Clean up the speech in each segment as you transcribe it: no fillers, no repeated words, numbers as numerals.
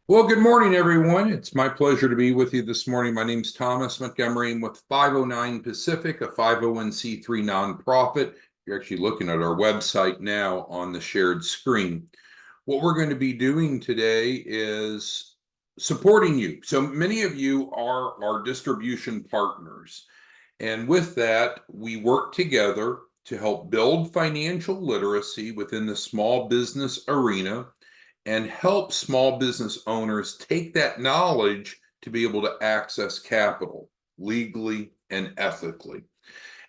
Well, good morning, everyone. It's my pleasure to be with you this morning. My name's Thomas Montgomery. I'm with 509 Pacific, a 501c3 nonprofit. You're actually looking at our website now on the shared screen. What we're going to be doing today is supporting you. So many of you are our distribution partners. And with that, we work together to help build financial literacy within the small business arena and help small business owners take that knowledge to be able to access capital legally and ethically.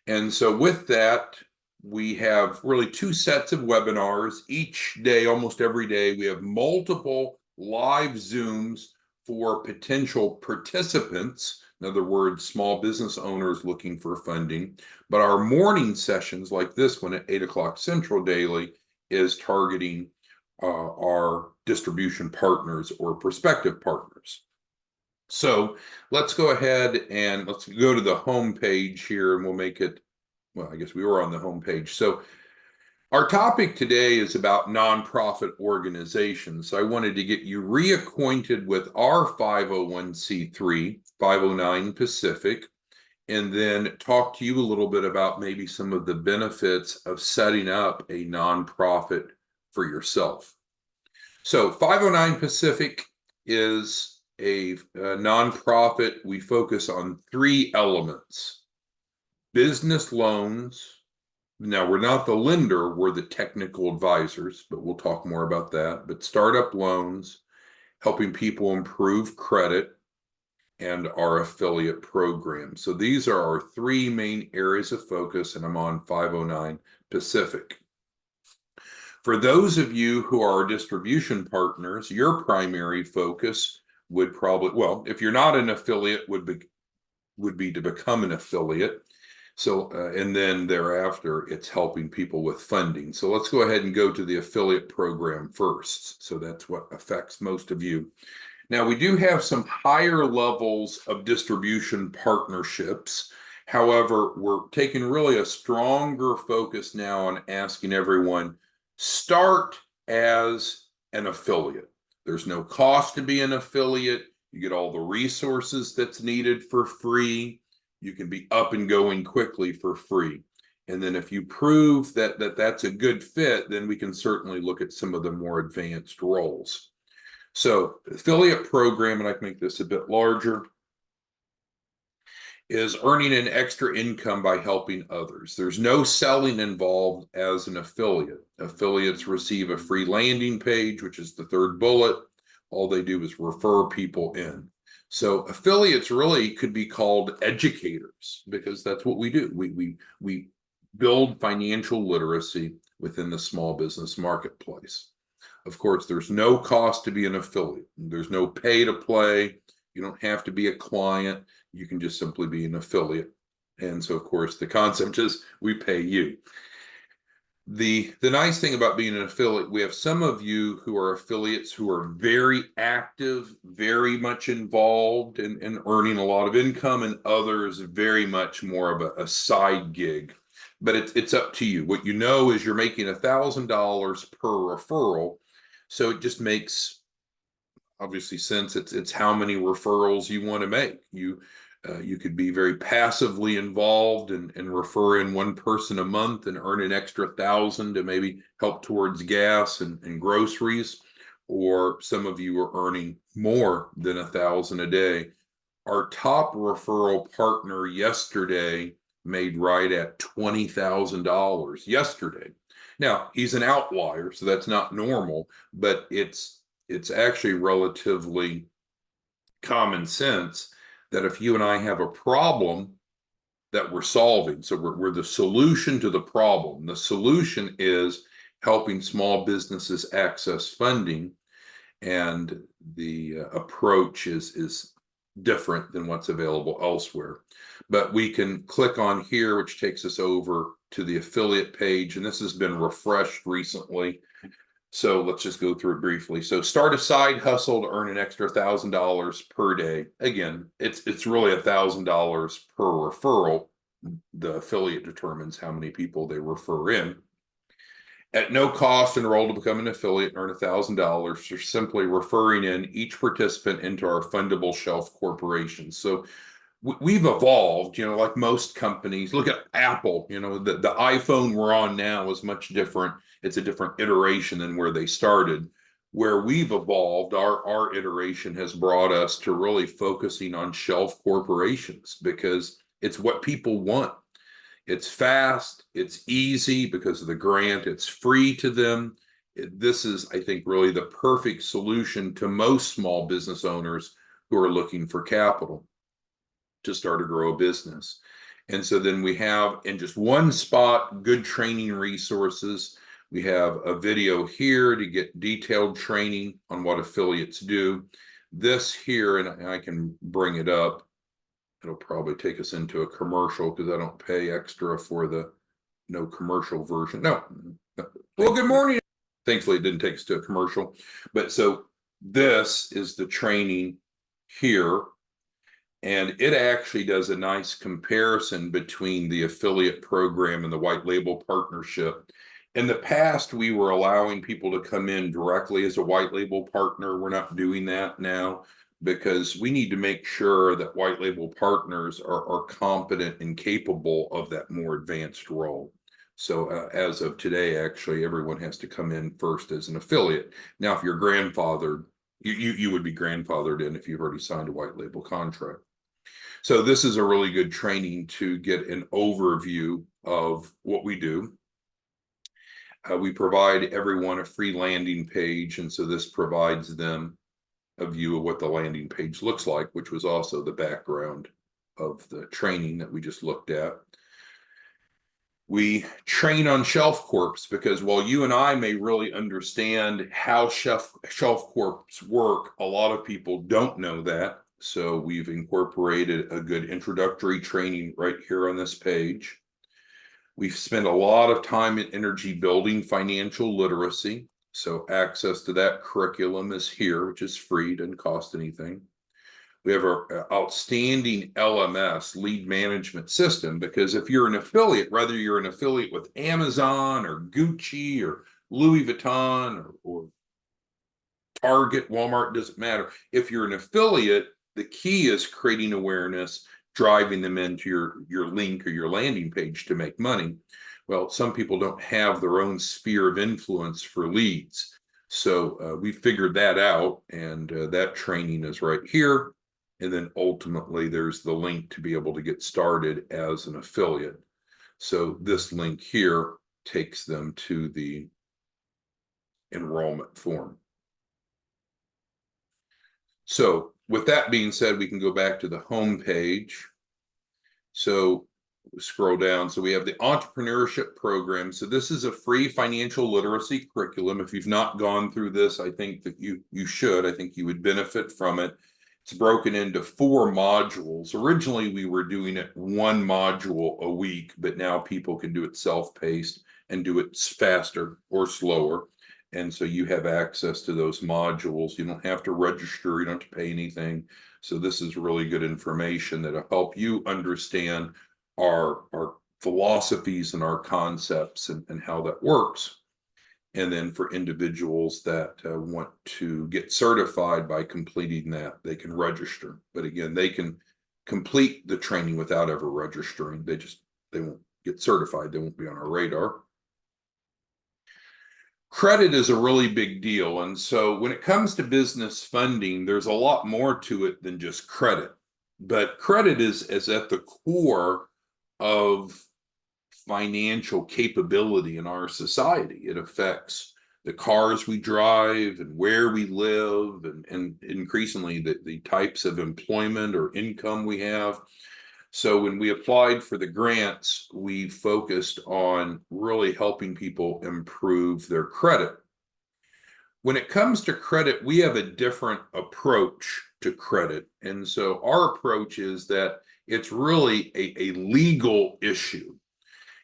And so, with that, we have really two sets of webinars each day, almost every day. We have multiple live Zooms for potential participants, in other words, small business owners looking for funding. But our morning sessions, like this one at 8 o'clock Central daily, is targeting our distribution partners or prospective partners. So let's go ahead and let's go to the home page here and we'll make it, well, I guess we were on the home page. So our topic today is about nonprofit organizations. So I wanted to get you reacquainted with our 501c3, 509 Pacific, and then talk to you a little bit about maybe some of the benefits of setting up a nonprofit for yourself. So 509 Pacific is a nonprofit. We focus on three elements: business loans. Now, we're not the lender, we're the technical advisors, but we'll talk more about that. But startup loans, helping people improve credit, and our affiliate program. So these are our three main areas of focus, and I'm on 509 Pacific. For those of you who are distribution partners, your primary focus would probably, well, if you're not an affiliate, would be to become an affiliate. So, and then thereafter, it's helping people with funding. So let's go ahead and go to the affiliate program first. So that's what affects most of you. Now, we do have some higher levels of distribution partnerships. However, we're taking really a stronger focus now on asking everyone, start as an affiliate. There's no cost to be an affiliate. You get all the resources that's needed for free. You can be up and going quickly for free. And then if you prove that that's a good fit, then we can certainly look at some of the more advanced roles. So affiliate program, and I can make this a bit larger, is earning an extra income by helping others. There's no selling involved as an affiliate. Affiliates receive a free landing page, which is the third bullet. All they do is refer people in. So affiliates really could be called educators because that's what we do. We build financial literacy within the small business marketplace. Of course, there's no cost to be an affiliate. There's no pay to play. You don't have to be a client. You can just simply be an affiliate. And so, of course, the concept is we pay you. The nice thing about being an affiliate, we have some of you who are affiliates who are very active, very much involved in earning a lot of income, and others very much more of a side gig. But it's up to you. What you know is you're making $1,000 per referral. So it just makes obviously sense. It's how many referrals you want to make. You could be very passively involved and refer in one person a month and earn an extra 1,000 to maybe help towards gas and groceries. Or some of you are earning more than 1,000 a day. Our top referral partner yesterday made right at $20,000 yesterday. Now, he's an outlier, so that's not normal, but it's actually relatively common sense that if you and I have a problem that we're solving, so we're the solution to the problem. The solution is helping small businesses access funding, and the approach is different than what's available elsewhere. But we can click on here, which takes us over to the affiliate page, and this has been refreshed recently. So let's just go through it briefly. So start a side hustle to earn an extra $1,000 per day. Again, it's really $1,000 per referral. The affiliate determines how many people they refer in. At no cost, enroll to become an affiliate and earn $1,000. You're simply referring in each participant into our fundable shelf corporation. So we've evolved, like most companies. Look at Apple, the iPhone we're on now is much different. It's a different iteration than where they started. Where we've evolved, our iteration has brought us to really focusing on shelf corporations because it's what people want. It's fast, it's easy because of the grant, it's free to them. This is, I think, really the perfect solution to most small business owners who are looking for capital to start or grow a business. And so then we have in just one spot, good training resources. We have a video here to get detailed training on what affiliates do. This here, and I can bring it up. It'll probably take us into a commercial because I don't pay extra for the no commercial version. No. Well, good morning. Thankfully, it didn't take us to a commercial. But so this is the training here. And it actually does a nice comparison between the affiliate program and the white label partnership. In the past, we were allowing people to come in directly as a white label partner. We're not doing that now because we need to make sure that white label partners are competent and capable of that more advanced role. So as of today, actually, everyone has to come in first as an affiliate. Now, if you're grandfathered, you would be grandfathered in if you've already signed a white label contract. So this is a really good training to get an overview of what we do. We provide everyone a free landing page, and so this provides them a view of what the landing page looks like, which was also the background of the training that we just looked at. We train on shelf corps because while you and I may really understand how shelf corps work, a lot of people don't know that. So we've incorporated a good introductory training right here on this page. We've spent a lot of time and energy building financial literacy. So access to that curriculum is here, which is free, doesn't cost anything. We have our outstanding LMS, lead management system, because if you're an affiliate, whether you're an affiliate with Amazon or Gucci or Louis Vuitton or Target, Walmart, doesn't matter. If you're an affiliate, the key is creating awareness, driving them into your link or your landing page to make money. Well, some people don't have their own sphere of influence for leads. So we figured that out, and that training is right here. And then ultimately, there's the link to be able to get started as an affiliate. So this link here takes them to the enrollment form. So with that being said, we can go back to the home page. So scroll down. So we have the Entrepreneurship Program. So this is a free financial literacy curriculum. If you've not gone through this, I think that you should. I think you would benefit from it. It's broken into 4 modules. Originally, we were doing it 1 module a week, but now people can do it self-paced and do it faster or slower. And so you have access to those modules. You don't have to register. You don't have to pay anything. So this is really good information that'll help you understand our philosophies and our concepts and how that works. And then for individuals that want to get certified by completing that, they can register. But again, they can complete the training without ever registering. They won't get certified. They won't be on our radar. Credit is a really big deal. And so when it comes to business funding, there's a lot more to it than just credit. But credit is at the core of financial capability in our society. It affects the cars we drive and where we live, and increasingly the types of employment or income we have. So when we applied for the grants, we focused on really helping people improve their credit. When it comes to credit, we have a different approach to credit. And so our approach is that it's really a legal issue.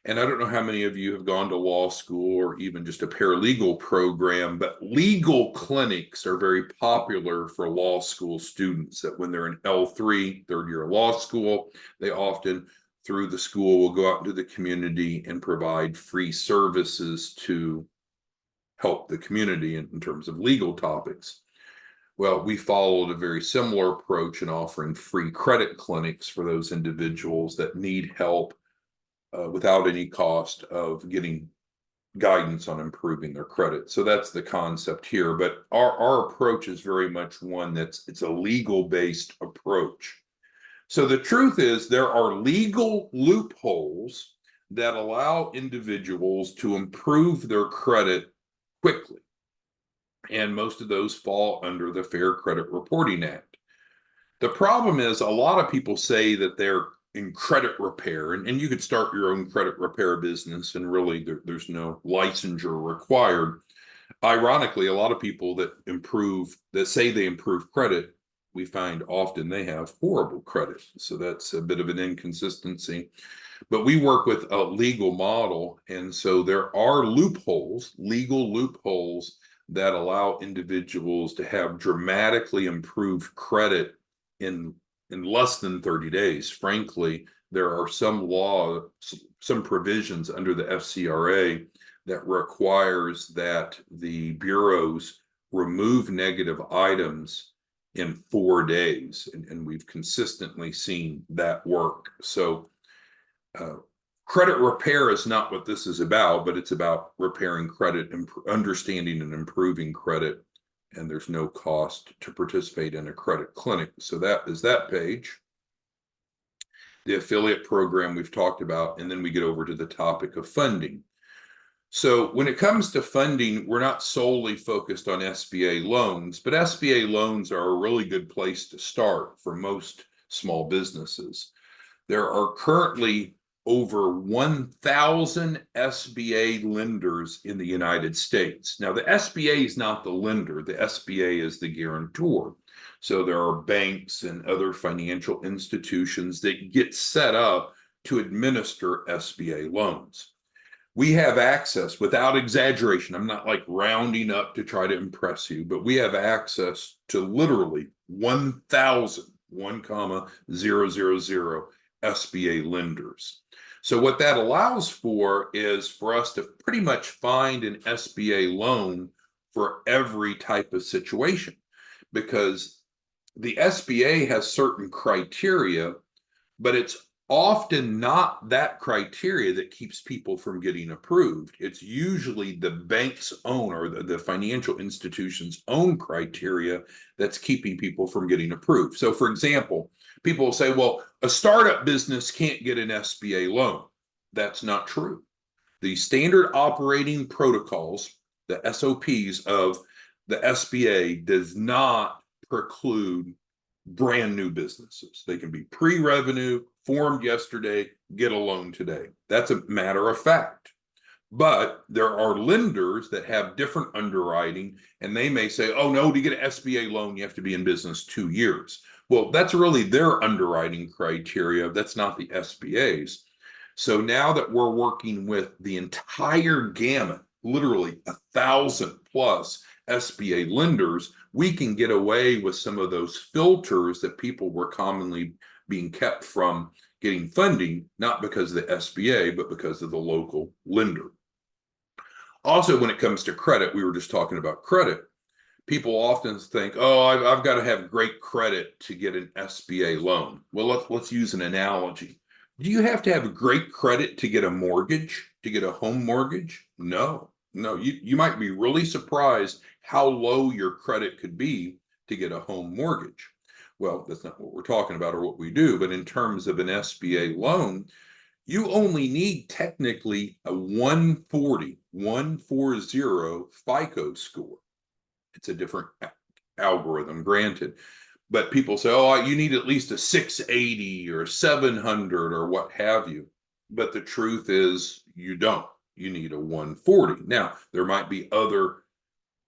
And I don't know how many of you have gone to law school or even just a paralegal program, but legal clinics are very popular for law school students, that when they're in L3, third year of law school, they often, through the school, will go out into the community and provide free services to help the community in terms of legal topics. Well, we followed a very similar approach in offering free credit clinics for those individuals that need help without any cost of getting guidance on improving their credit. So that's the concept here. But our approach is very much one it's a legal-based approach. So the truth is there are legal loopholes that allow individuals to improve their credit quickly. And most of those fall under the Fair Credit Reporting Act. The problem is a lot of people say that they're in credit repair, and you could start your own credit repair business, and really there's no licensure required. Ironically, a lot of people that say they improve credit, we find often they have horrible credit. So that's a bit of an inconsistency. But we work with a legal model, and so there are loopholes, legal loopholes, that allow individuals to have dramatically improved credit in less than 30 days. Frankly, there are some provisions under the FCRA that requires that the bureaus remove negative items in 4 days, and we've consistently seen that work. So credit repair is not what this is about, but it's about repairing credit, understanding and improving credit, and there's no cost to participate in a credit clinic. So that is that page. The affiliate program we've talked about, and then we get over to the topic of funding. So when it comes to funding, we're not solely focused on SBA loans, but SBA loans are a really good place to start for most small businesses. There are currently over 1,000 SBA lenders in the United States. Now, the SBA is not the lender. The SBA is the guarantor. So there are banks and other financial institutions that get set up to administer SBA loans. We have access, without exaggeration, I'm not like rounding up to try to impress you, but we have access to literally 1,000, 1,000 SBA lenders. So what that allows for is for us to pretty much find an SBA loan for every type of situation, because the SBA has certain criteria, but it's often not that criteria that keeps people from getting approved. It's usually the bank's own or the financial institution's own criteria that's keeping people from getting approved. So for example, people will say, well, a startup business can't get an SBA loan. That's not true. The standard operating protocols, the SOPs of the SBA, does not preclude brand new businesses. They can be pre-revenue, formed yesterday, get a loan today. That's a matter of fact. But there are lenders that have different underwriting, and they may say, oh no, to get an SBA loan, you have to be in business 2 years. Well, that's really their underwriting criteria. That's not the SBA's. So now that we're working with the entire gamut, literally 1,000 plus SBA lenders, we can get away with some of those filters that people were commonly being kept from getting funding, not because of the SBA, but because of the local lender. Also, when it comes to credit, we were just talking about credit. People often think, oh, I've got to have great credit to get an SBA loan. Well, let's use an analogy. Do you have to have great credit to get a mortgage, to get a home mortgage? No. You might be really surprised how low your credit could be to get a home mortgage. Well, that's not what we're talking about or what we do, but in terms of an SBA loan, you only need technically a 140 FICO score. It's a different algorithm, granted, but people say, oh, you need at least a 680 or 700 or what have you. But the truth is you don't. You need a 140. Now, there might be other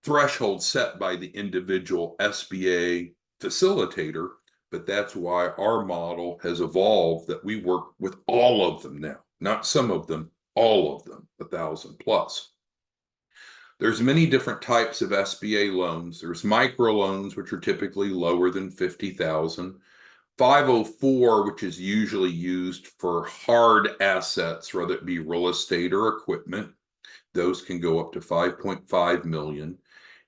thresholds set by the individual SBA facilitator, but that's why our model has evolved, that we work with all of them now, not some of them, all of them, 1,000 plus. There's many different types of SBA loans. There's microloans, which are typically lower than 50,000. 504, which is usually used for hard assets, whether it be real estate or equipment. Those can go up to 5.5 million.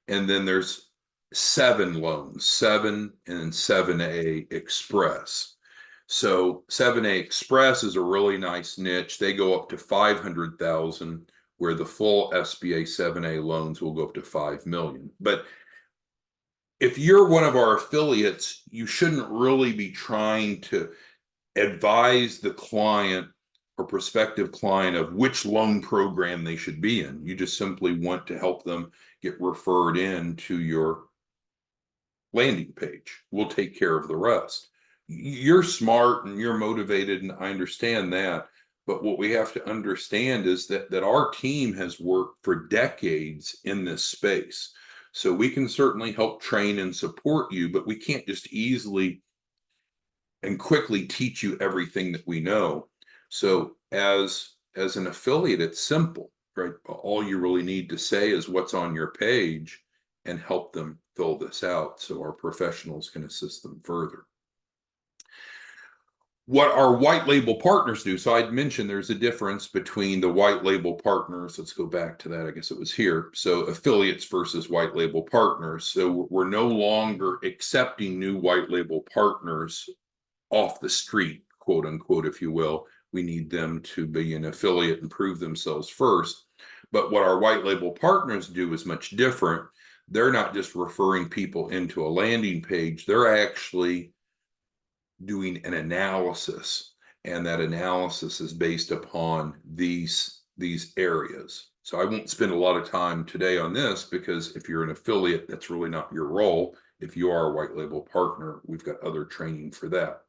And then there's 7 loans, 7 and 7A Express. So 7A Express is a really nice niche. They go up to 500,000, where the full SBA 7A loans will go up to 5 million. But if you're one of our affiliates, you shouldn't really be trying to advise the client or prospective client of which loan program they should be in. You just simply want to help them get referred in to your landing page. We'll take care of the rest. You're smart and you're motivated, and I understand that. But what we have to understand is that our team has worked for decades in this space. So we can certainly help train and support you, but we can't just easily and quickly teach you everything that we know. So as an affiliate, it's simple, right? All you really need to say is what's on your page and help them fill this out so our professionals can assist them further. What our white label partners do. So I'd mentioned there's a difference between the white label partners. Let's go back to that. I guess it was here. So affiliates versus white label partners. So we're no longer accepting new white label partners off the street, quote unquote, if you will. We need them to be an affiliate and prove themselves first. But what our white label partners do is much different. They're not just referring people into a landing page. They're actually doing an analysis, and that analysis is based upon these areas. So I won't spend a lot of time today on this, because if you're an affiliate, that's really not your role. If you are a white label partner, we've got other training for that.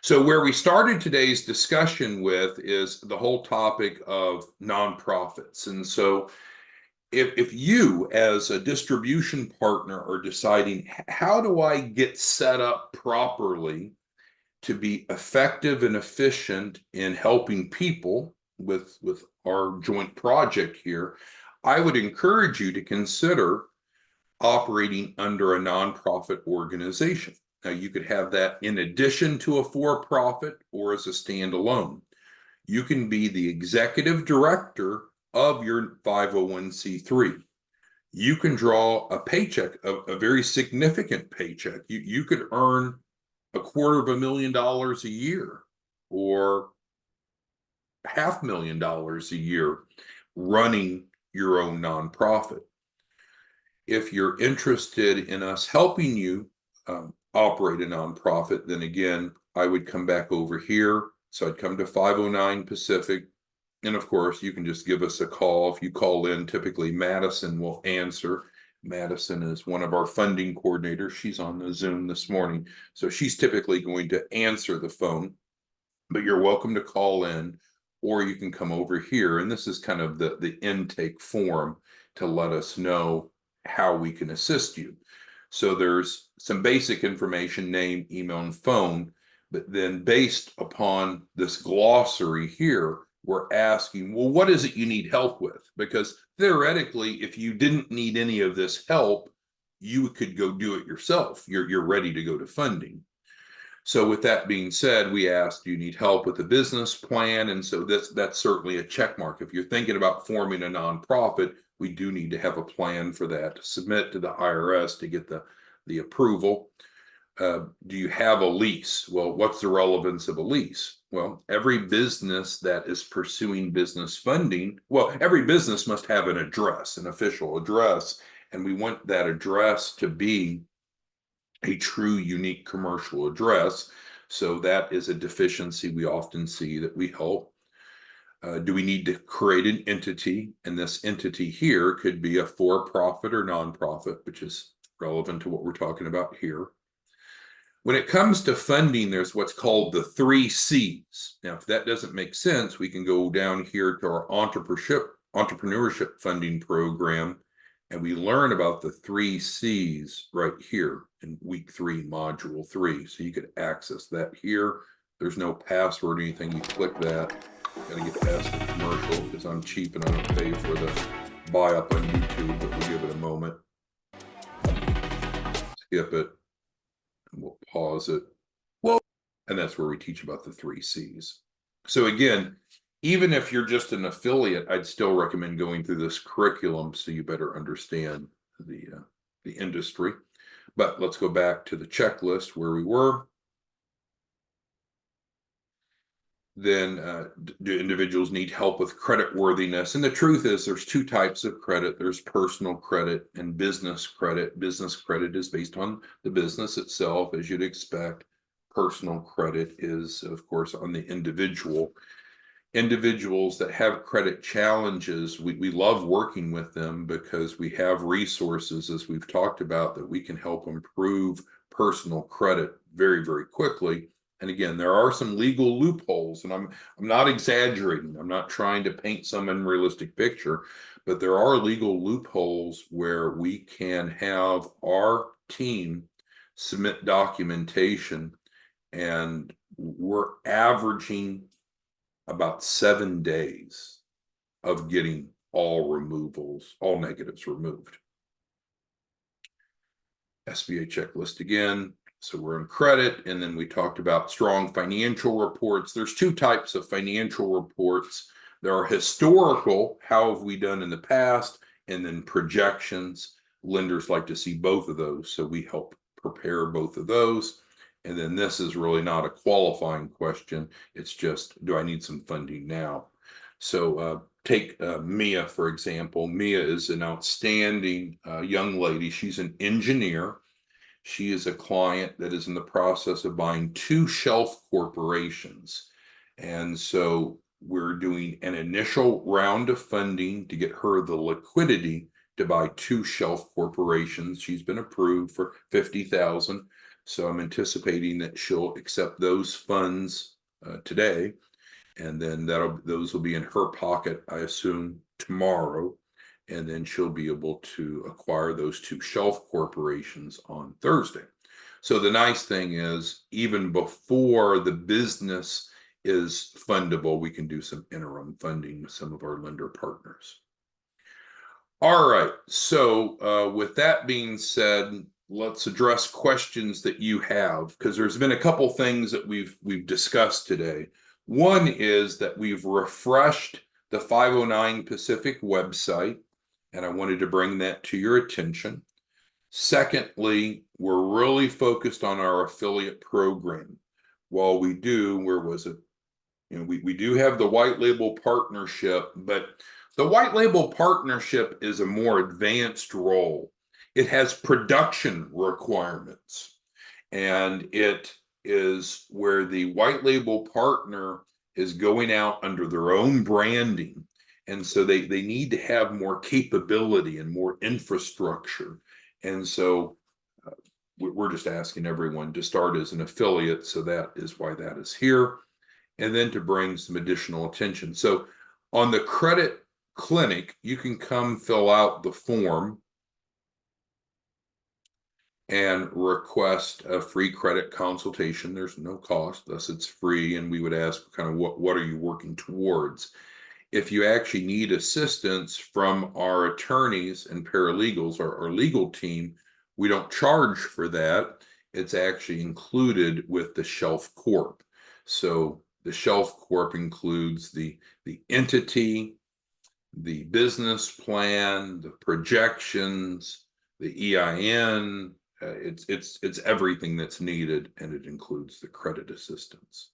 So where we started today's discussion with is the whole topic of nonprofits. And so if you, as a distribution partner, are deciding, how do I get set up properly to be effective and efficient in helping people with our joint project here, I would encourage you to consider operating under a nonprofit organization. Now, you could have that in addition to a for-profit or as a standalone. You can be the executive director of your 501c3. You can draw a paycheck, a very significant paycheck. You could earn $250,000 a year or $500,000 a year running your own nonprofit. If you're interested in us helping you operate a nonprofit, then again, I would come back over here. So I'd come to 509 Pacific. And of course, you can just give us a call. If you call in, typically Madison will answer. Madison is one of our funding coordinators. She's on the Zoom this morning. So she's typically going to answer the phone, but you're welcome to call in, or you can come over here. And this is kind of the intake form to let us know how we can assist you. So there's some basic information, name, email, and phone, but then based upon this glossary here, we're asking, well, what is it you need help with? Because theoretically, if you didn't need any of this help, you could go do it yourself. You're ready to go to funding. So with that being said, we asked, do you need help with the business plan? And so that's certainly a check mark. If you're thinking about forming a nonprofit, we do need to have a plan for that to submit to the IRS to get the approval. Do you have a lease? Well, what's the relevance of a lease? Well, every business that is pursuing business funding, well, every business must have an address, an official address, and we want that address to be a true unique commercial address. So that is a deficiency we often see that we help. Do we need to create an entity? And this entity here could be a for-profit or nonprofit, which is relevant to what we're talking about here. When it comes to funding, there's what's called the 3 C's. Now, if that doesn't make sense, we can go down here to our entrepreneurship funding program, and we learn about the 3 C's right here in week 3, module 3. So you could access that here. There's no password or anything. You click that. Gotta get past the commercial because I'm cheap and I don't pay for the buy up on YouTube, but we'll give it a moment. Skip it. And we'll pause it. Well, and that's where we teach about the 3 C's. So again, even if you're just an affiliate, I'd still recommend going through this curriculum so you better understand the industry. But let's go back to the checklist where we were. Then do individuals need help with credit worthiness? And the truth is there's two types of credit. There's personal credit and business credit. Business credit is based on the business itself, as you'd expect. Personal credit is, of course, on the individual. Individuals that have credit challenges, we love working with them because we have resources, as we've talked about, that we can help improve personal credit very, very quickly. And again, there are some legal loopholes, and I'm not exaggerating. I'm not trying to paint some unrealistic picture, but there are legal loopholes where we can have our team submit documentation, and we're averaging about 7 days of getting all removals, all negatives removed. SBA checklist again. So we're in credit, and then we talked about strong financial reports. There's two types of financial reports. There are historical, how have we done in the past, and then projections. Lenders like to see both of those, so we help prepare both of those. And then this is really not a qualifying question. It's just, do I need some funding now? So take Mia, for example. Mia is an outstanding young lady. She's an engineer. She is a client that is in the process of buying 2 shelf corporations. And so we're doing an initial round of funding to get her the liquidity to buy 2 shelf corporations. She's been approved for $50,000. So I'm anticipating that she'll accept those funds today. And then those will be in her pocket, I assume, tomorrow. And then she'll be able to acquire those 2 shelf corporations on Thursday. So the nice thing is, even before the business is fundable, we can do some interim funding with some of our lender partners. All right. So with that being said, let's address questions that you have, because there's been a couple things that we've discussed today. One is that we've refreshed the 509 Pacific website, and I wanted to bring that to your attention. Secondly, we're really focused on our affiliate program. While we do, where was it? You know, we do have the white label partnership, but the white label partnership is a more advanced role. It has production requirements, and it is where the white label partner is going out under their own branding. And so they need to have more capability and more infrastructure. And so we're just asking everyone to start as an affiliate. So that is why that is here. And then to bring some additional attention. So on the credit clinic, you can come fill out the form and request a free credit consultation. There's no cost, thus it's free. And we would ask kind of what are you working towards? If you actually need assistance from our attorneys and paralegals, our legal team, we don't charge for that. It's actually included with the Shelf Corp. So the Shelf Corp includes the entity, the business plan, the projections, the EIN. It's everything that's needed, and it includes the credit assistance.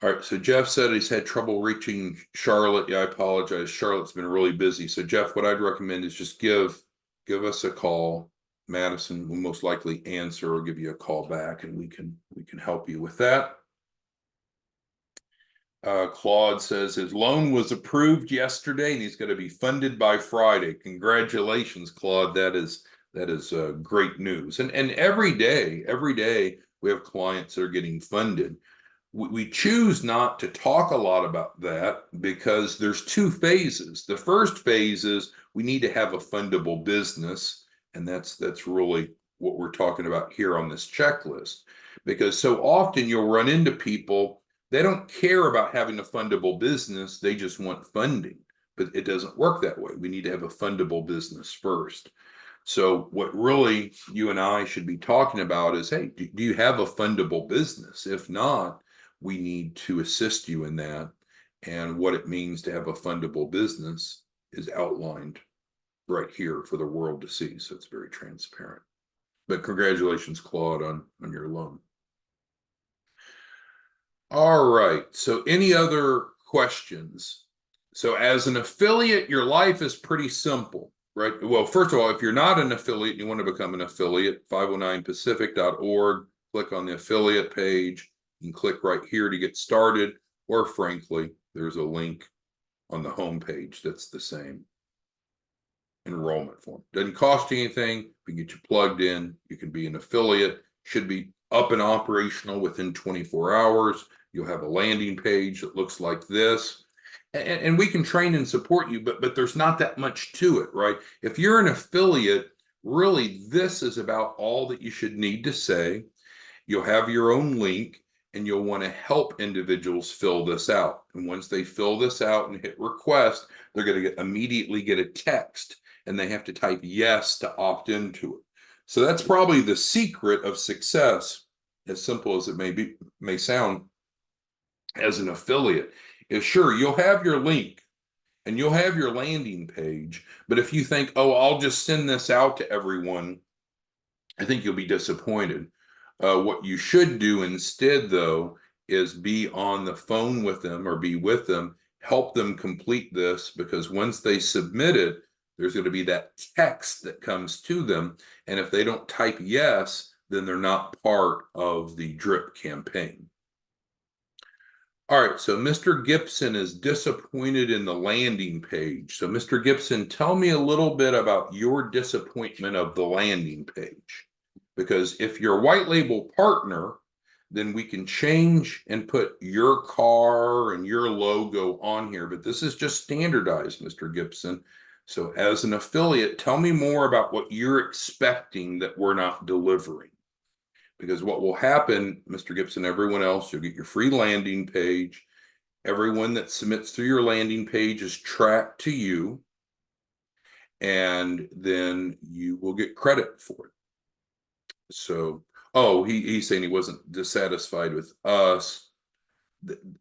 All right, so Jeff said he's had trouble reaching Charlotte. Yeah, I apologize. Charlotte's been really busy. So Jeff, what I'd recommend is just give us a call. Madison will most likely answer or give you a call back, and we can help you with that. Claude says his loan was approved yesterday, and he's going to be funded by Friday. Congratulations, Claude. That is great news. And every day we have clients that are getting funded. We choose not to talk a lot about that because there's 2 phases. The first phase is we need to have a fundable business, and that's really what we're talking about here on this checklist. Because so often you'll run into people, they don't care about having a fundable business, they just want funding. But it doesn't work that way. We need to have a fundable business first. So what really you and I should be talking about is, hey, do you have a fundable business? If not, we need to assist you in that. And what it means to have a fundable business is outlined right here for the world to see. So it's very transparent. But congratulations, Claude, on your loan. All right. So any other questions? So as an affiliate, your life is pretty simple, right? Well, first of all, if you're not an affiliate and you want to become an affiliate, 509pacific.org, click on the affiliate page and click right here to get started. Or frankly, there's a link on the home page that's the same enrollment form. Doesn't cost you anything. We get you plugged in. You can be an affiliate. Should be up and operational within 24 hours. You'll have a landing page that looks like this. And we can train and support you, but there's not that much to it, right? If you're an affiliate, really, this is about all that you should need to say. You'll have your own link, and you'll want to help individuals fill this out. And once they fill this out and hit request, they're going to immediately get a text, and they have to type yes to opt into it. So that's probably the secret of success, as simple as it may sound, as an affiliate. Is sure, you'll have your link and you'll have your landing page, but if you think, oh, I'll just send this out to everyone, I think you'll be disappointed. What you should do instead, though, is be on the phone with them or be with them, help them complete this, because once they submit it, there's going to be that text that comes to them. And if they don't type yes, then they're not part of the DRIP campaign. All right, so Mr. Gibson is disappointed in the landing page. So Mr. Gibson, tell me a little bit about your disappointment of the landing page. Because if you're a white label partner, then we can change and put your car and your logo on here. But this is just standardized, Mr. Gibson. So as an affiliate, tell me more about what you're expecting that we're not delivering. Because what will happen, Mr. Gibson, everyone else, you'll get your free landing page. Everyone that submits through your landing page is tracked to you, and then you will get credit for it. So, oh, he's saying he wasn't dissatisfied with us.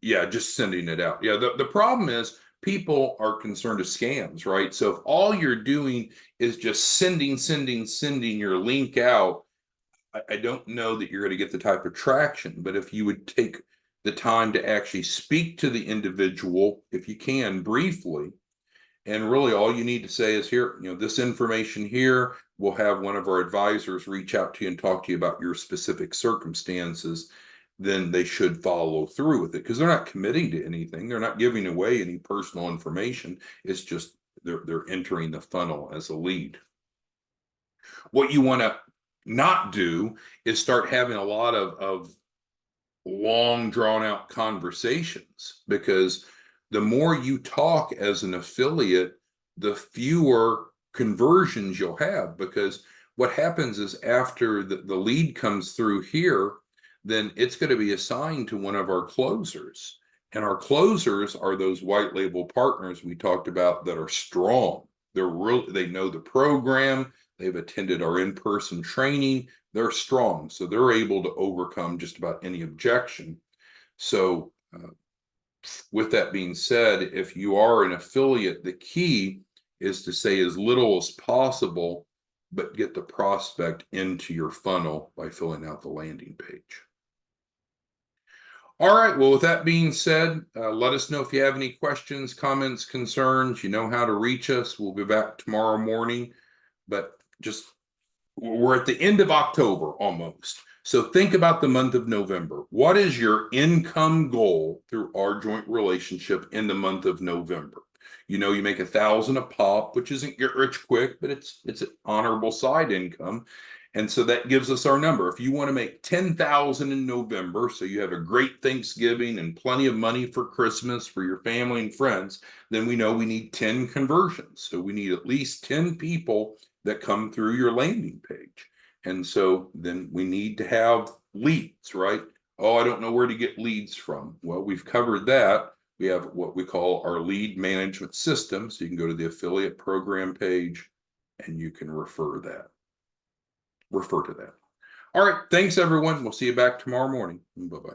Yeah, just sending it out. Yeah, the problem is people are concerned of scams, right? So if all you're doing is just sending your link out, I don't know that you're going to get the type of traction. But if you would take the time to actually speak to the individual, if you can, briefly, and really all you need to say is, here, this information here, we'll have one of our advisors reach out to you and talk to you about your specific circumstances, then they should follow through with it, because they're not committing to anything. They're not giving away any personal information. It's just they're entering the funnel as a lead. What you want to not do is start having a lot of long drawn out conversations, because the more you talk as an affiliate, the fewer conversions you'll have. Because what happens is after the lead comes through here, then it's going to be assigned to one of our closers. And our closers are those white label partners we talked about that are strong. They know the program. They've attended our in-person training. They're strong. So they're able to overcome just about any objection. So with that being said, if you are an affiliate, the key is to say as little as possible, but get the prospect into your funnel by filling out the landing page. All right. Well, with that being said, let us know if you have any questions, comments, concerns. You know how to reach us. We'll be back tomorrow morning, but we're at the end of October almost. So think about the month of November. What is your income goal through our joint relationship in the month of November? You make $1,000 a pop, which isn't get rich quick, but it's an honorable side income. And so that gives us our number. If you want to make $10,000 in November, so you have a great Thanksgiving and plenty of money for Christmas for your family and friends, then we know we need 10 conversions. So we need at least 10 people that come through your landing page. And so then we need to have leads, right? Oh, I don't know where to get leads from. Well, we've covered that. We have what we call our lead management system. So you can go to the affiliate program page and you can refer to that. All right. Thanks, everyone. We'll see you back tomorrow morning. Bye-bye.